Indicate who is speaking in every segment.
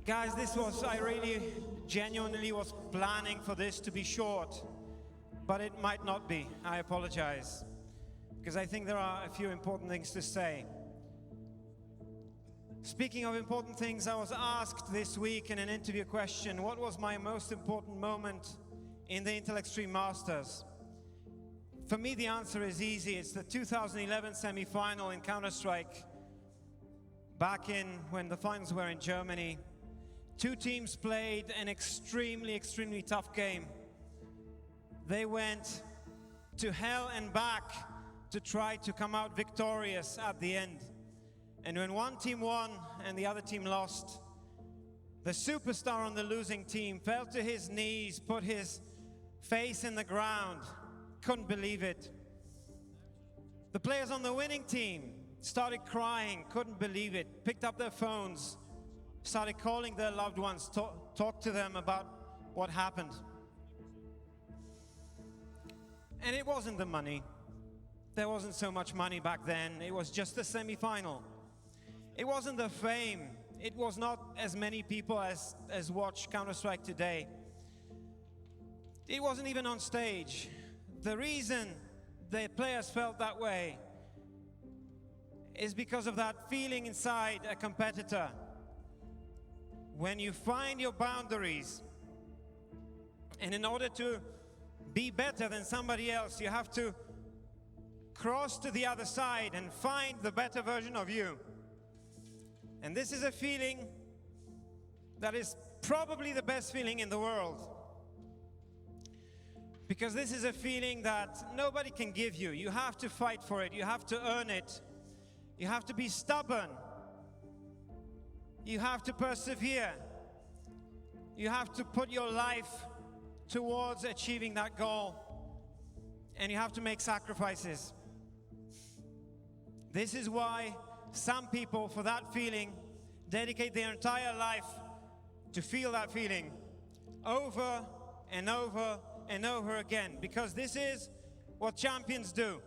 Speaker 1: Guys, I really genuinely was planning for this to be short, but it might not be. I apologize, because I think there are a few important things to say. Speaking of important things, I was asked this week in an interview question, what was my most important moment in the Intel Extreme Masters? For me, the answer is easy. It's the 2011 semi-final in Counter-Strike, back in when the finals were in Germany. Two teams played an extremely tough game. They went to hell and back to try to come out victorious at the end. And when one team won and the other team lost, the superstar on the losing team fell to his knees, put his face in the ground, couldn't believe it. The players on the winning team started crying, couldn't believe it, picked up their phones, started calling their loved ones, talk to them about what happened. And it wasn't the money. There wasn't so much money back then. It was just the semi-final. It wasn't the fame. It was not as many people as watch Counter-Strike today. It wasn't even on stage. The reason the players felt that way is because of that feeling inside a competitor. When you find your boundaries, and in order to be better than somebody else, you have to cross to the other side and find the better version of you. And this is a feeling that is probably the best feeling in the world. Because this is a feeling that nobody can give you. You have to fight for it. You have to earn it. You have to be stubborn. You have to persevere. You have to put your life towards achieving that goal. And you have to make sacrifices. This is why some people, for that feeling, dedicate their entire life to feel that feeling over and over and over again. Because this is what champions do.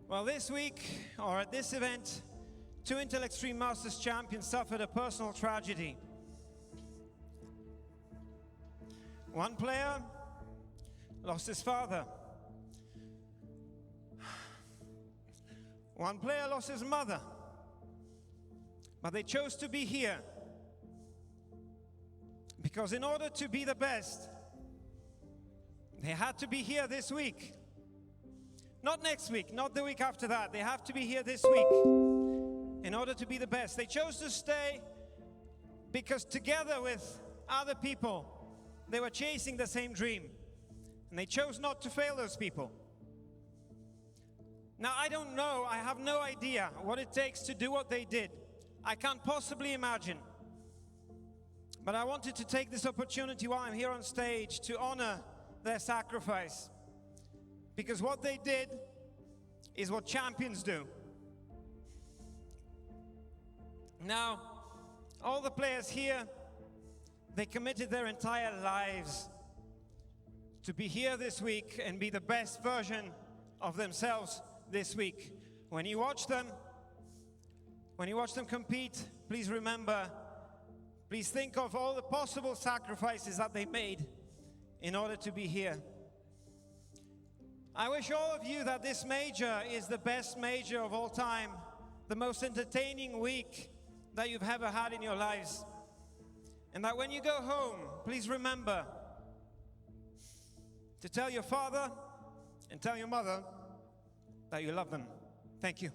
Speaker 1: Well, this week, or at this event, two Intel Extreme Masters champions suffered a personal tragedy. One player lost his father. One player lost his mother. But they chose to be here. Because in order to be the best, they had to be here this week. Not next week, not the week after that. They have to be here this week in order to be the best. They chose to stay because together with other people, they were chasing the same dream. And they chose not to fail those people. Now, I don't know, I have no idea what it takes to do what they did. I can't possibly imagine. But I wanted to take this opportunity while I'm here on stage to honor their sacrifice. Because what they did is what champions do. Now, all the players here, they committed their entire lives to be here this week and be the best version of themselves this week. When you watch them compete, please remember, please think of all the possible sacrifices that they made in order to be here. I wish all of you that this major is the best major of all time, the most entertaining week that you've ever had in your lives. And that when you go home, please remember to tell your father and tell your mother that you love them. Thank you.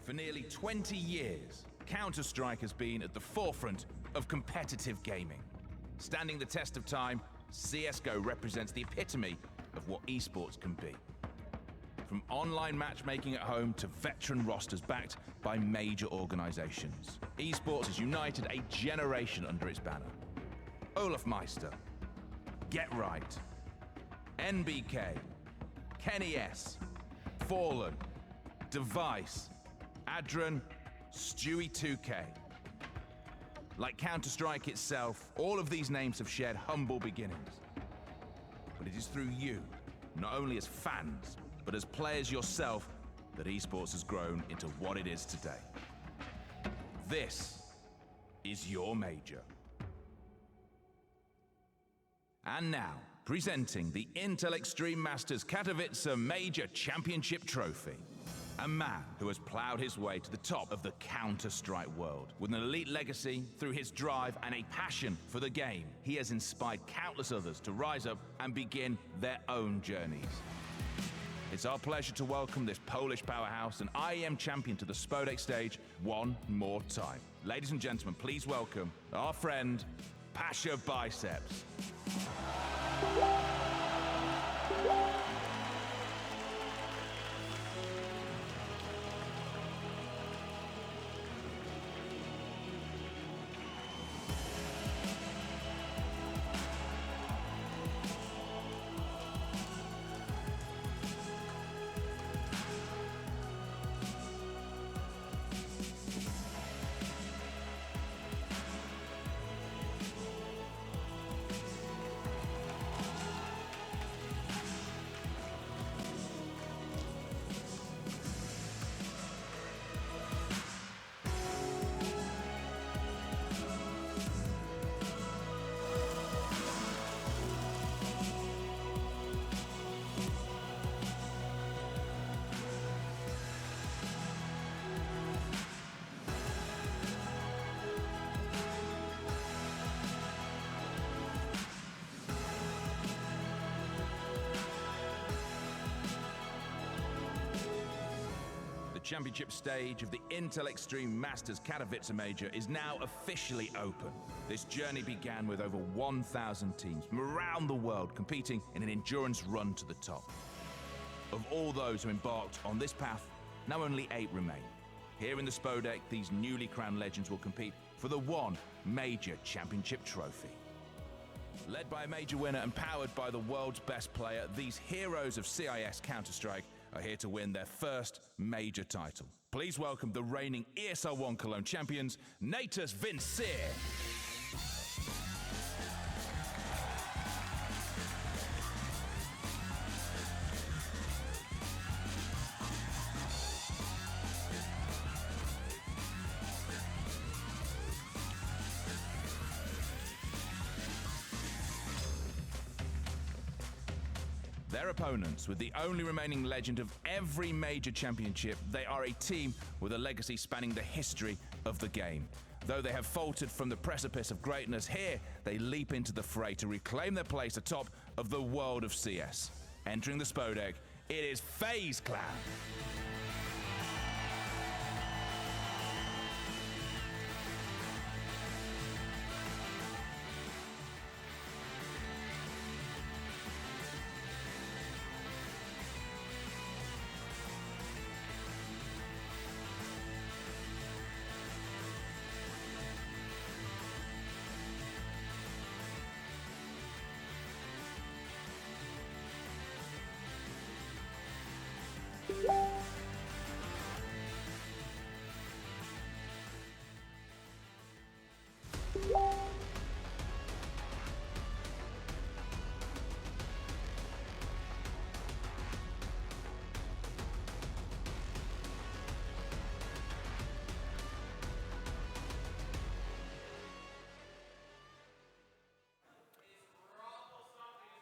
Speaker 2: For nearly 20 years, Counter-Strike has been at the forefront of competitive gaming. Standing the test of time, CS:GO represents the epitome of what esports can be. From online matchmaking at home to veteran rosters backed by major organizations, esports has united a generation under its banner. Olaf Meister, Get Right, NBK, Kenny S, Fallen, Device, Adren, Stewie 2K. Like Counter-Strike itself, all of these names have shared humble beginnings. But it is through you, not only as fans, but as players yourself, that esports has grown into what it is today. This is your major. And now, presenting the Intel Extreme Masters Katowice Major Championship Trophy. A man who has plowed his way to the top of the Counter-Strike world. With an elite legacy, through his drive and a passion for the game, he has inspired countless others to rise up and begin their own journeys. It's our pleasure to welcome this Polish powerhouse and IEM champion to the Spodek stage one more time. Ladies and gentlemen, please welcome our friend, Pasha Biceps. Championship stage of the Intel Extreme Masters Katowice Major is now officially open. This journey began with over 1,000 teams from around the world competing in an endurance run to the top. Of all those who embarked on this path, Now only 8 remain. Here in the Spodek, these newly crowned legends will compete for the one major championship trophy. Led by a major winner and powered by the world's best player, these heroes of CIS Counter-Strike are here to win their first major title. Please welcome the reigning ESL One Cologne champions, Natus Vincere. Their opponents, with the only remaining legend of every major championship, they are a team with a legacy spanning the history of the game. Though they have faltered from the precipice of greatness, here they leap into the fray to reclaim their place atop of the world of CS. Entering the Spodek, it is FaZe Clan.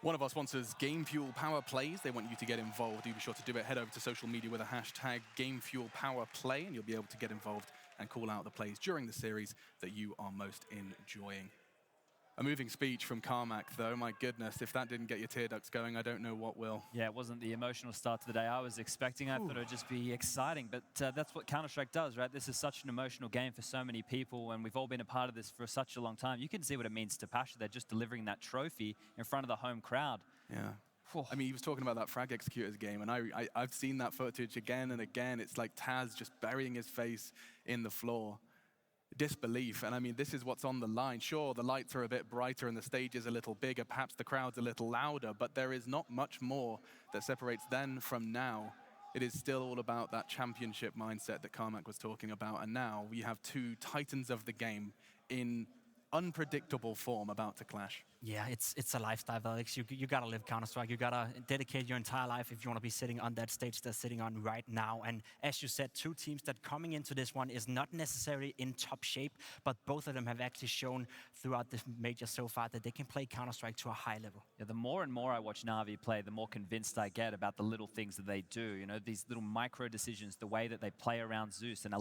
Speaker 3: One of our sponsors, Game Fuel Power Plays. They want you to get involved. Do be sure to do it. Head over to social media with a hashtag GameFuelPowerPlay, and you'll be able to get involved and call out the plays during the series that you are most enjoying. A moving speech from Carmack, though. My goodness, if that didn't get your tear ducts going, I don't know what will.
Speaker 4: Yeah, it wasn't the emotional start to the day I was expecting. I thought it would just be exciting, but that's what Counter-Strike does, right? This is such an emotional game for so many people, and we've all been a part of this for such a long time. You can see what it means to Pasha. They're just delivering that trophy in front of the home crowd.
Speaker 3: Yeah. I mean, he was talking about that Frag Executors game, and I've seen that footage again and again. It's like Taz just burying his face in the floor. Disbelief, and I mean, this is what's on the line. Sure, the lights are a bit brighter and the stage is a little bigger, perhaps the crowd's a little louder, but there is not much more that separates then from now. It is still all about that championship mindset that Carmack was talking about, and now we have two titans of the game in unpredictable form about to clash.
Speaker 5: Yeah, it's a lifestyle, Alex. You gotta live Counter-Strike. You gotta dedicate your entire life if you want to be sitting on that stage they're sitting on right now. And as you said, two teams that coming into this one is not necessarily in top shape, but both of them have actually shown throughout this major so far that they can play Counter-Strike to a high level.
Speaker 4: Yeah, the more and more I watch Na'Vi play, the more convinced I get about the little things that they do. You know, these little micro decisions, the way that they play around Zeus and